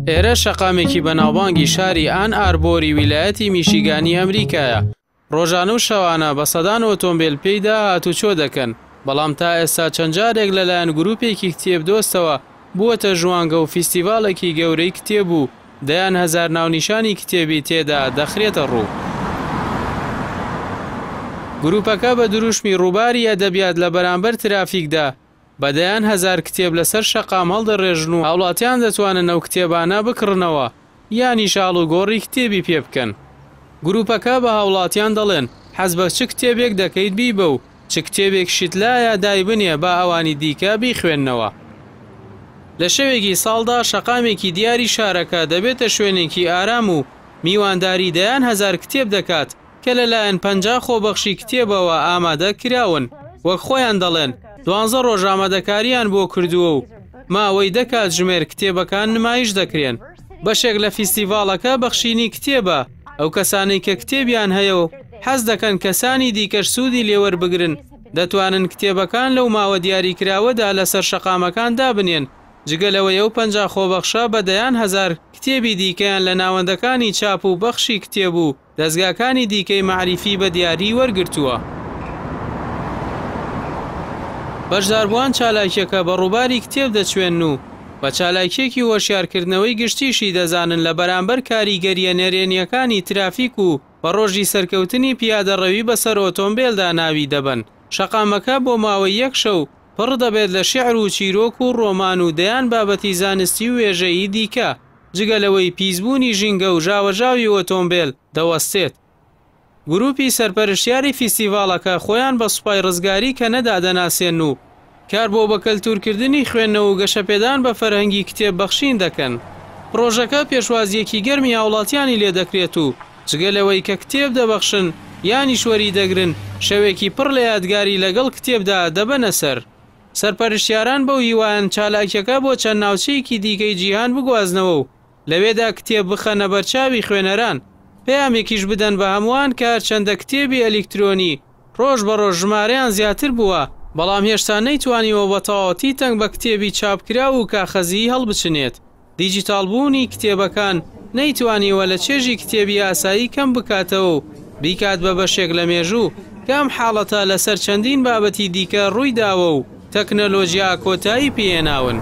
ئێرە شەقامێکی بەناوبانگی شاری ئان ئاربۆری ویلایەتی میشیگانی ئەمریکایە. ڕۆژانە و شەوانە بە سەدان ئۆتۆمبیل پێیدا هاتوچۆ دەکەن، بەڵام تا ئێستا چەند جارێک لەلایەن گروپێکی کتێب دۆستەوە بووەتە ژوانگە و فیستیڤالێکی گەورەی کتێب و دەیان هەزار ناونیشانی کتێبی تێدا دەخرێتە ڕوو. گروپەکە بە دروشمی ڕووباری ئەدەبیات لە بەرامبەر ترافیکدا بەدەیان هەزار کتێب لەسەر شەقام هەڵدەڕێژن و هاوڵاتیان دەتوانن ئەو کتێبانە بکڕنەوە یانی شاڵ و گۆڕی کتێبی پێ بکەن. گروپەکە بە هاوڵاتیان دەڵێن حەز بە چ کتێبێک دەکەیت بیبە و چ کتێبێک شیت لایە دایبنێ با ئەوانی دیکە بیخوێننەوە. لە شەوێکی ساڵدا شەقامێکی دیاری شارەکە دەبێتە شوێنێکی ئارام و میوانداری دەیان هەزار کتێب دەکات کە لەلایەن 50 خۆبەخشی کتێبەوە ئامادە کراون. وەک خۆیان دەڵێن 12 ڕۆژ ئامادەکاریان بۆ کردووە و ماوەی دەکات ژمێر کتێبەکان نمایش دەکرێن. بەشێک لە فیستیڤالەکە بەخشینی کتێبە، ئەو کەسانەی کە کتێبیان هەیە و حەز دەکەن کەسانی دیکەش سوودی لێوەربگرن دەتوانن کتێبەکان لەو ماوە دیاریکراوەدا لەسەر شەقامەکان دابنێن. جگەلەوەی ئەو 50 خۆبەخشە بەدەیان هەزار کتێبی دیکەیان لە ناوەندەکانی چاپ و بەخشی کتێب و دەستگاکانی دیکەی معریفی بە دیاری وەرگرتووە. بەشداربووان چالاکیەکە بە ڕووباری کتێب دەچوێن و بە چالاکیەکی وەشیارکردنەوەی گشتیشی دەزانن لە بەرامبەر کاریگەریە نێرێنیەکانی ترافیک و بە ڕۆژی سەرکەوتنی پیادەڕەوی بەسەر ئۆتۆمبیلدا ناوی دەبن. شەقامەکە بۆ ماوەی یەک شەو پڕ دەبێت لە شیعر و چیرۆک و ڕۆمان و دەیان بابەتی زانستی و وێژەیی دیکە جگەلەوەی پیسبوونی ژینگە و ژاوەژاوی ئۆتۆمبیل دەوەستێت. گروپی سەرپەرشتیاری فیستیڤالەکە خۆیان بە سوپای ڕزگاری کە نەدادەناسێن و کار بۆ بە کەلتورکردنی خوێندنەوە و گەشەپێدان بە فەرهەنگی کتێب بەخشین دەکەن. پرۆژەکە پێشوازیەکی گەرمی هاوڵاتیانی لێ دەکرێت و جگەلەوەی کە کتێب دەبەخشن یانی شوەری دەگرن شەوێکی پڕ لە یادگاری لەگەڵ کتێبدا دەبەنە سەر. سەرپەرشتیاران بەو هیوایان چالاکیەکە بۆ چەند ناوچەیەکی دیکەی جیهان بگوازنەوە و لەوێدا کتێب بخەنە بەرچاوی خوێنەران، پەیامێکیش بدەن بە هەمووان کە هەرچەندە کتێبی ئەلیکترۆنی ڕۆژ بە ڕۆژ ژمارەیان زیاتر بووە، بەڵام هێشتا نەیتوانیوە بە تەواوەتی تەنگ بە کتێبی چاپکرا و کاغەزی هەڵبچنێت. دیجیتالبوونی کتێبەکان نەیتوانیوە لە چێژی کتێبی ئاسایی کەم بکاتەوە و بیکات بە بەشێک لە مێژوو کام حاڵەتە لەسەر چەندین بابەتی دیکە ڕووی داوە و تەکنەلۆژیا کۆتایی پێهێناون.